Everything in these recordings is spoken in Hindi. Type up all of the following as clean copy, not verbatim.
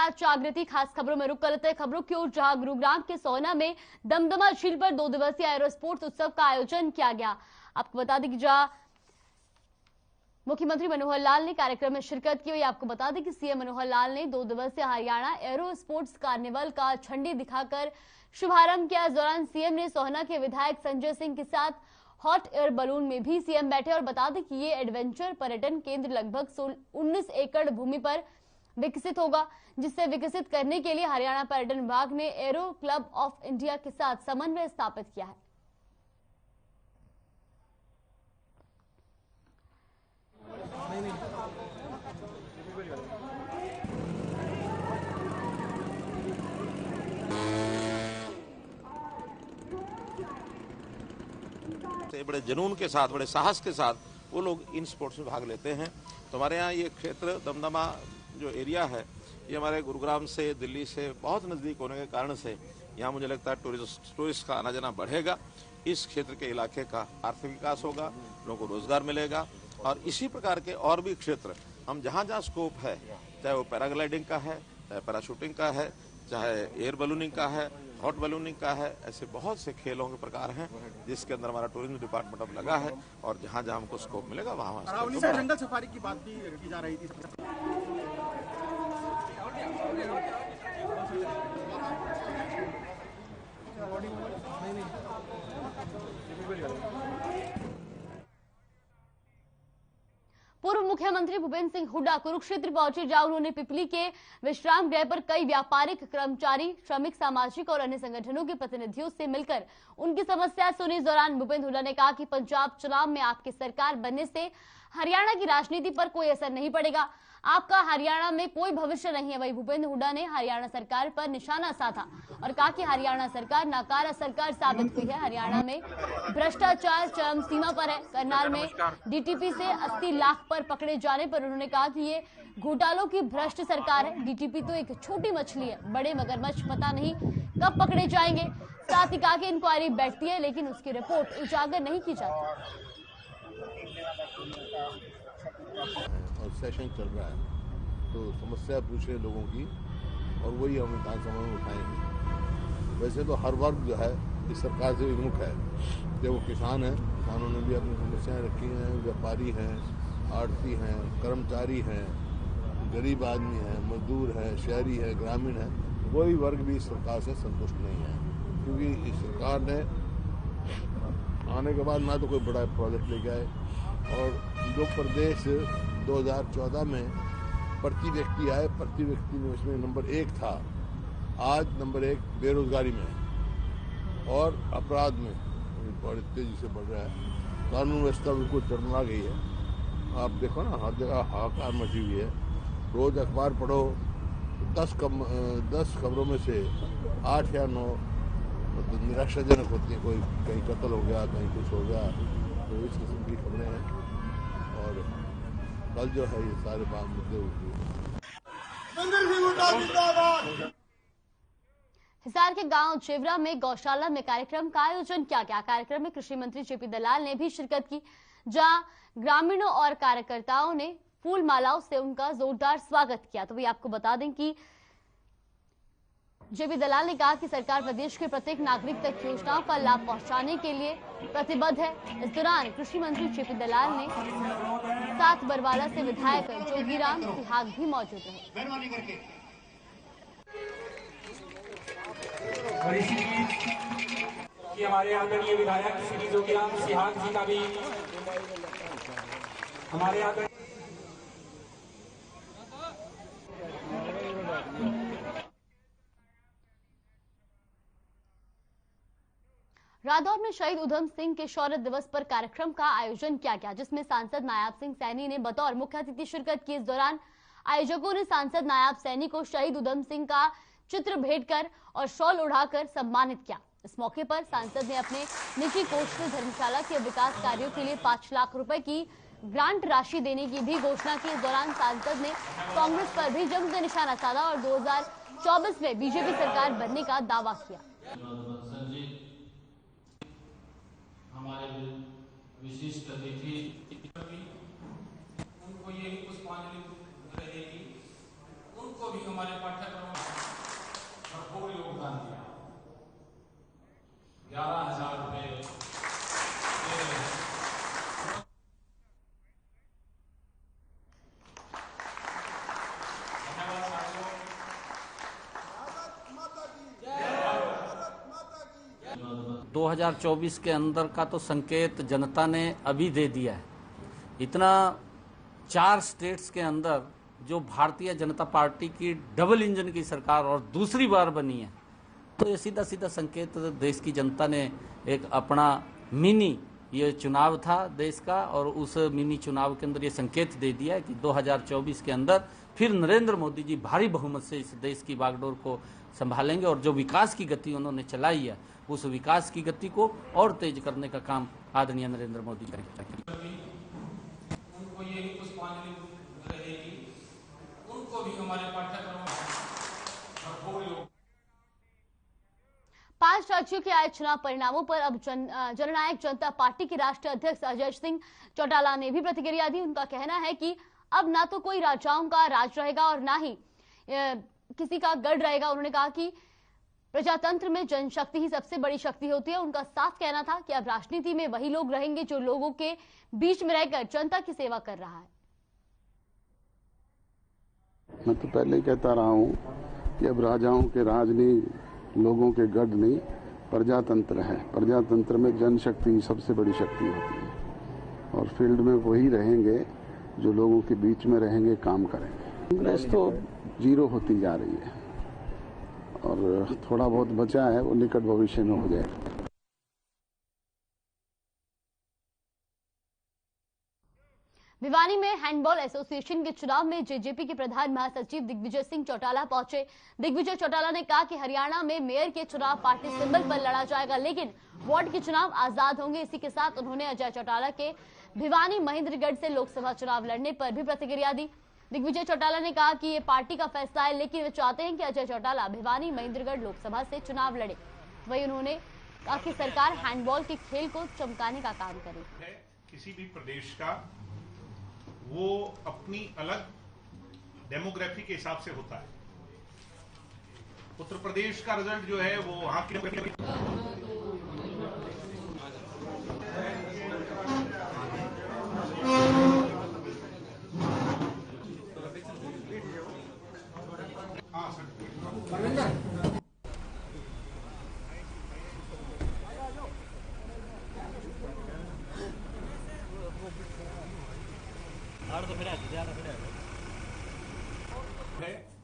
साथ जागृति खास खबरों में रुक कर लेते हैं खबरों की ओर, जहां गुरुग्राम के सोहना में दमदमा झील पर 2 दिवसीय एरो स्पोर्ट्स उत्सव का आयोजन किया गया। आपको बता दें कि जहां मुख्यमंत्री मनोहर लाल ने कार्यक्रम में शिरकत की। आपको बता दें कि सीएम मनोहर लाल ने 2 दिवसीय हरियाणा एरो स्पोर्ट्स कार्निवल का झंडी दिखाकर शुभारंभ किया। इस दौरान सीएम ने सोहना के विधायक संजय सिंह के साथ हॉट एयर बलून में भी सीएम बैठे। और बता दें कि ये एडवेंचर पर्यटन केंद्र लगभग 19 एकड़ भूमि पर विकसित होगा, जिसे विकसित करने के लिए हरियाणा पर्यटन विभाग ने एरो क्लब ऑफ इंडिया के साथ समन्वय स्थापित किया है। बड़े जुनून के साथ, बड़े साहस के साथ वो लोग इन स्पोर्ट्स में भाग लेते हैं। तो हमारे यहाँ ये क्षेत्र दमदमा जो एरिया है, ये हमारे गुरुग्राम से, दिल्ली से बहुत नज़दीक होने के कारण से यहाँ मुझे लगता है टूरिस्ट का आना जाना बढ़ेगा। इस क्षेत्र के इलाके का आर्थिक विकास होगा, लोगों को रोजगार मिलेगा। और इसी प्रकार के और भी क्षेत्र हम जहाँ जहाँ स्कोप है, चाहे वो पैराग्लाइडिंग का है, चाहे पैराशूटिंग का है, चाहे एयर बलूनिंग का है, हॉट बलूनिंग का है, ऐसे बहुत से खेलों के प्रकार हैं जिसके अंदर हमारा टूरिज्म डिपार्टमेंट अब लगा है। और जहाँ जहाँ हमको स्कोप मिलेगा वहाँ जंगल सफारी की बात भी की जा रही थी। पूर्व मुख्यमंत्री भूपेंद्र सिंह हुड्डा कुरुक्षेत्र पहुंचे, जहां उन्होंने पिपली के विश्राम गृह पर कई व्यापारिक, कर्मचारी, श्रमिक, सामाजिक और अन्य संगठनों के प्रतिनिधियों से मिलकर उनकी समस्या सुनी। इस दौरान भूपेंद्र हुड्डा ने कहा कि पंजाब चुनाव में आपकी सरकार बनने से हरियाणा की राजनीति पर कोई असर नहीं पड़ेगा, आपका हरियाणा में कोई भविष्य नहीं है। वहीं भूपेंद्र हुड्डा ने हरियाणा सरकार पर निशाना साधा और कहा कि हरियाणा सरकार नाकारा सरकार साबित हुई है। हरियाणा में भ्रष्टाचार चरम सीमा पर है। करनाल में डीटीपी से 80 लाख पर पकड़े जाने पर उन्होंने कहा कि ये घोटालों की भ्रष्ट सरकार है। डीटीपी तो एक छोटी मछली है, बड़े मगरमच्छ पता नहीं कब पकड़े जाएंगे। साथ ही कहा कि इंक्वायरी बैठती है लेकिन उसकी रिपोर्ट उजागर नहीं की जाती। और सेशन चल रहा है तो समस्या पूछे लोगों की और वही हम विधानसभा में उठाएंगे। वैसे तो हर वर्ग जो है इस सरकार से विमुख है, चाहे वो किसान है, किसानों ने भी अपनी समस्याएं रखी हैं, व्यापारी हैं, आड़ती हैं, कर्मचारी हैं, गरीब आदमी हैं, मजदूर हैं, शहरी है, ग्रामीण है, कोई वर्ग भी इस सरकार से संतुष्ट नहीं है। क्योंकि इस सरकार ने आने के बाद ना तो कोई बड़ा प्रोजेक्ट लेके आए, और जो प्रदेश 2014 में प्रति व्यक्ति आए, प्रति व्यक्ति में उसमें नंबर 1 था, आज नंबर 1 बेरोजगारी में और अपराध में बड़ी तेजी से बढ़ रहा है। कानून व्यवस्था बिल्कुल चरमरा गई है। आप देखो ना, हर जगह हाहाकार मची हुई है। रोज अखबार पढ़ो, 10 खबरों में से 8 या 9 निराशाजनक होती है। कोई कहीं कत्ल हो गया, कहीं कुछ हो गया, तो इस किस्म की खबरें हैं। और कल जो है ये सारे बात मुद्दे उठे। हिसार के गांव चेवरा में गौशाला में कार्यक्रम का आयोजन किया गया। कार्यक्रम में कृषि मंत्री जेपी दलाल ने भी शिरकत की, जहां ग्रामीणों और कार्यकर्ताओं ने फूल मालाओं से उनका जोरदार स्वागत किया। तो भी आपको बता दें कि जेपी दलाल ने कहा कि सरकार प्रदेश के प्रत्येक नागरिक तक योजनाओं का लाभ पहुंचाने के लिए प्रतिबद्ध है। इस दौरान कृषि मंत्री जेपी दलाल ने साथ बरवाला से विधायक जोगीराम सिहाग भी मौजूद रहे। और इसी बीच हमारे आदरणीय विधायक श्री जोगीराम सिहाग जी का भी हमारे आदरणीय रादौर में शहीद उधम सिंह के शौर्य दिवस पर कार्यक्रम का आयोजन किया गया, जिसमें सांसद नायाब सिंह सैनी ने बतौर मुख्य अतिथि शिरकत की। इस दौरान आयोजकों ने सांसद नायाब सैनी को शहीद उधम सिंह का चित्र भेंट कर और शॉल उड़ाकर सम्मानित किया। इस मौके पर सांसद ने अपने निजी कोष से धर्मशाला के विकास कार्यों के लिए 5 लाख रुपए की ग्रांट राशि देने की भी घोषणा की। इस दौरान सांसद ने कांग्रेस पर भी जमकर निशाना साधा और 2024 में बीजेपी सरकार बनने का दावा किया। हमारे विशिष्ट अतिथि उनको यही पुष्पांजलि रहेगी, उनको भी हमारे पाठ्यक्रम 2024 के अंदर का तो संकेत जनता ने अभी दे दिया है। इतना 4 स्टेट्स के अंदर जो भारतीय जनता पार्टी की डबल इंजन की सरकार और दूसरी बार बनी है, तो ये सीधा सीधा संकेत देश की जनता ने एक अपना मिनी ये चुनाव था देश का, और उस मिनी चुनाव के अंदर ये संकेत दे दिया है कि 2024 के अंदर फिर नरेंद्र मोदी जी भारी बहुमत से इस देश की बागडोर को संभालेंगे, और जो विकास की गति उन्होंने चलाई है उस विकास की गति को और तेज करने का काम आदरणीय नरेंद्र मोदी करेंगे। उनको यही पुष्पांजलि रहेगी, उनको भी हमारे पाठ्यक्रम भरपूर योग। 5 राज्यों के आए चुनाव परिणामों पर अब जननायक जनता पार्टी के राष्ट्रीय अध्यक्ष अजय सिंह चौटाला ने भी प्रतिक्रिया दी। उनका कहना है कि अब ना तो कोई राजाओं का राज रहेगा और ना ही किसी का गढ़ रहेगा। उन्होंने कहा कि प्रजातंत्र में जनशक्ति ही सबसे बड़ी शक्ति होती है। उनका साफ कहना था कि अब राजनीति में वही लोग रहेंगे जो लोगों के बीच में रहकर जनता की सेवा कर रहा है। मैं तो पहले ही कहता रहा हूं कि अब राजाओं के राज नहीं, लोगों के गढ़ नहीं, प्रजातंत्र है। प्रजातंत्र में जनशक्ति ही सबसे बड़ी शक्ति होती है और फील्ड में वही रहेंगे जो लोगों के बीच में रहेंगे, काम करेंगे। कांग्रेस तो जीरो होती जा रही है और थोड़ा बहुत बचा है वो निकट भविष्य में हो जाएगा। भिवानी में हैंडबॉल एसोसिएशन के चुनाव में जेजेपी के प्रधान महासचिव दिग्विजय सिंह चौटाला पहुंचे। दिग्विजय चौटाला ने कहा कि हरियाणा में मेयर के चुनाव पार्टी सिंबल पर लड़ा जाएगा, लेकिन वार्ड के चुनाव आजाद होंगे। इसी के साथ उन्होंने अजय चौटाला के भिवानी महेंद्रगढ़ से लोकसभा चुनाव लड़ने पर भी प्रतिक्रिया दी। दिग्विजय चौटाला ने कहा कि ये पार्टी का फैसला है, लेकिन वे चाहते हैं कि अजय चौटाला भिवानी महेंद्रगढ़ लोकसभा से चुनाव लड़े। वही उन्होंने कहा कि सरकार हैंडबॉल के खेल को चमकाने का काम करे। किसी भी प्रदेश का वो अपनी अलग डेमोग्राफी के हिसाब से होता है। उत्तर प्रदेश का रिजल्ट जो है वो वहां की है।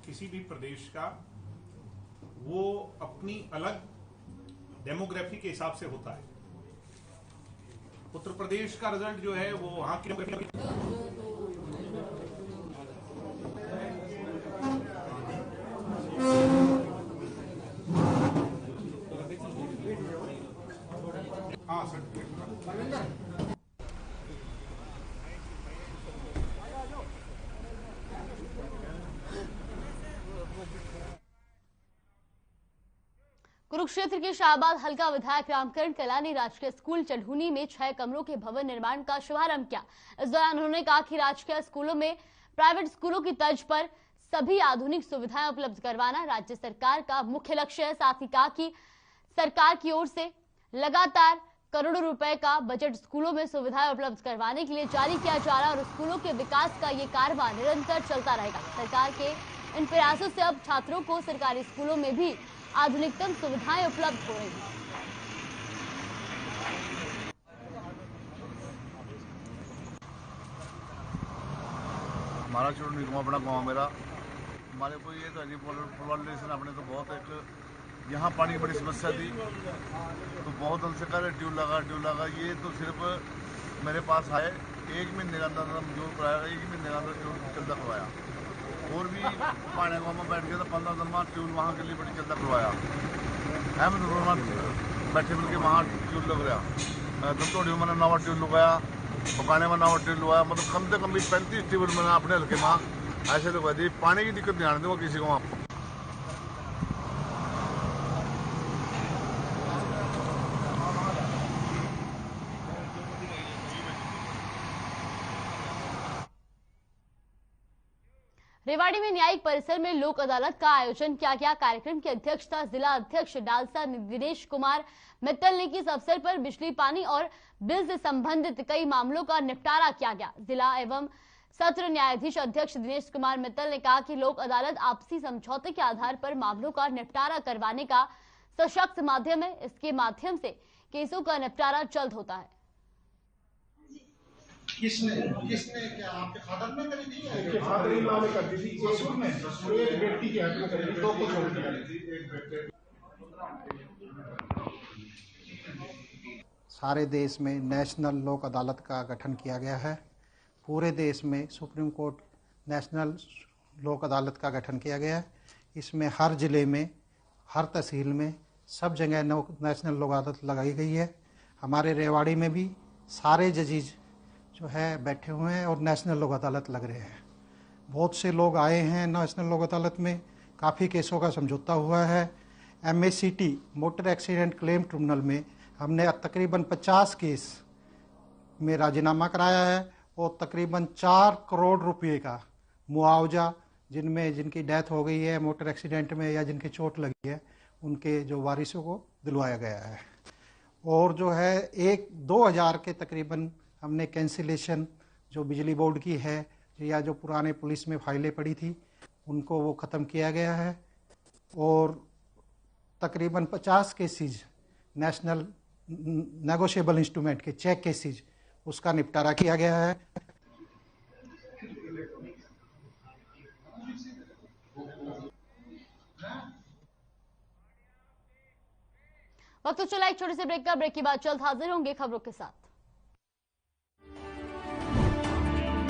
किसी भी प्रदेश का वो अपनी अलग डेमोग्राफी के हिसाब से होता है। उत्तर प्रदेश का रिजल्ट जो है वो वहां की कुरुक्षेत्र के शाहबाद हल्का विधायक रामकरण कला ने राजकीय स्कूल चढ़ूनी में 6 कमरों के भवन निर्माण का शुभारंभ किया। इस दौरान उन्होंने कहा कि राजकीय स्कूलों में प्राइवेट स्कूलों की तर्ज पर सभी आधुनिक सुविधाएं उपलब्ध करवाना राज्य सरकार का मुख्य लक्ष्य है। साथ ही कहा कि सरकार की ओर से लगातार करोड़ों रुपए का बजट स्कूलों में सुविधाएं उपलब्ध करवाने के लिए जारी किया जा रहा है और स्कूलों के विकास का ये कारवां निरंतर चलता रहेगा। सरकार के इन प्रयासों से अब छात्रों को सरकारी स्कूलों में भी आधुनिकतम सुविधाएं उपलब्ध हो रही हैं। हमारा छोड़ निगम अपना गाँव मेरा, हमारे को ये तो पोलराइजेशन अपने तो बहुत एक यहाँ पानी की बड़ी समस्या थी, तो बहुत हमसे करे ट्यूब लगा। ये तो सिर्फ मेरे पास आए 1 महीने का अंदर जो कराया, 1 महीने का अंदर ट्यूब चलता करवाया। और भी पाने गाँव में बैठ गया तो 15 दिन में ट्यूब वहाँ के लिए बड़ी चलता करवाया है। मैं बैठे मिल के वहाँ ट्यूब लग रहा, दमतोड़ी में मैंने नवा ट्यूब लगाया, पकाने में नवा ट्यूब लगाया। मतलब कम से कम भी 35 ट्यूब मैंने अपने हल्के में ऐसे लगवा दी। पानी की दिक्कत नहीं आने दूंगा किसी को वहाँ। रेवाड़ी में न्यायिक परिसर में लोक अदालत का आयोजन किया गया। कार्यक्रम की अध्यक्षता जिला अध्यक्ष डालसा दिनेश कुमार मित्तल ने की। इस अवसर पर बिजली, पानी और बिल से संबंधित कई मामलों का निपटारा किया गया। जिला एवं सत्र न्यायाधीश अध्यक्ष दिनेश कुमार मित्तल ने कहा कि लोक अदालत आपसी समझौते के आधार पर मामलों का निपटारा करवाने का सशक्त माध्यम है। इसके माध्यम से केसों का निपटारा जल्द होता है। किसने क्या आपके फादर ने करी थी? आपके फादर इन लॉ ने कर दी थी, ससुर ने एक व्यक्ति के हक में करी थी, दो को छोड़ दिया। सारे देश में नेशनल लोक अदालत का गठन किया गया है। पूरे देश में सुप्रीम कोर्ट नेशनल लोक अदालत का गठन किया गया है। इसमें हर जिले में, हर तहसील में, सब जगह नेशनल लोक अदालत लगाई गई है। हमारे रेवाड़ी में भी सारे जजीज जो है बैठे हुए हैं और नेशनल लोक अदालत लग रहे हैं। बहुत से लोग आए हैं नेशनल लोक अदालत में, काफ़ी केसों का समझौता हुआ है। MACT motor accident claim tribunal में हमने तकरीबन 50 केस में राजीनामा कराया है और तकरीबन 4 करोड़ रुपए का मुआवजा जिनकी डेथ हो गई है मोटर एक्सीडेंट में या जिनकी चोट लगी है उनके जो वारिसों को दिलवाया गया है। और जो है 1-2 हज़ार के तकरीबन हमने कैंसिलेशन जो बिजली बोर्ड की है या जो पुराने पुलिस में फाइलें पड़ी थी उनको वो ख़त्म किया गया है। और तकरीबन 50 केसेज नेशनल नेगोशिएबल इंस्ट्रूमेंट के चेक केसेज उसका निपटारा किया गया है। वक्त तो चला एक छोटे से ब्रेक का। ब्रेक के बाद जल्द हाजिर होंगे खबरों के साथ।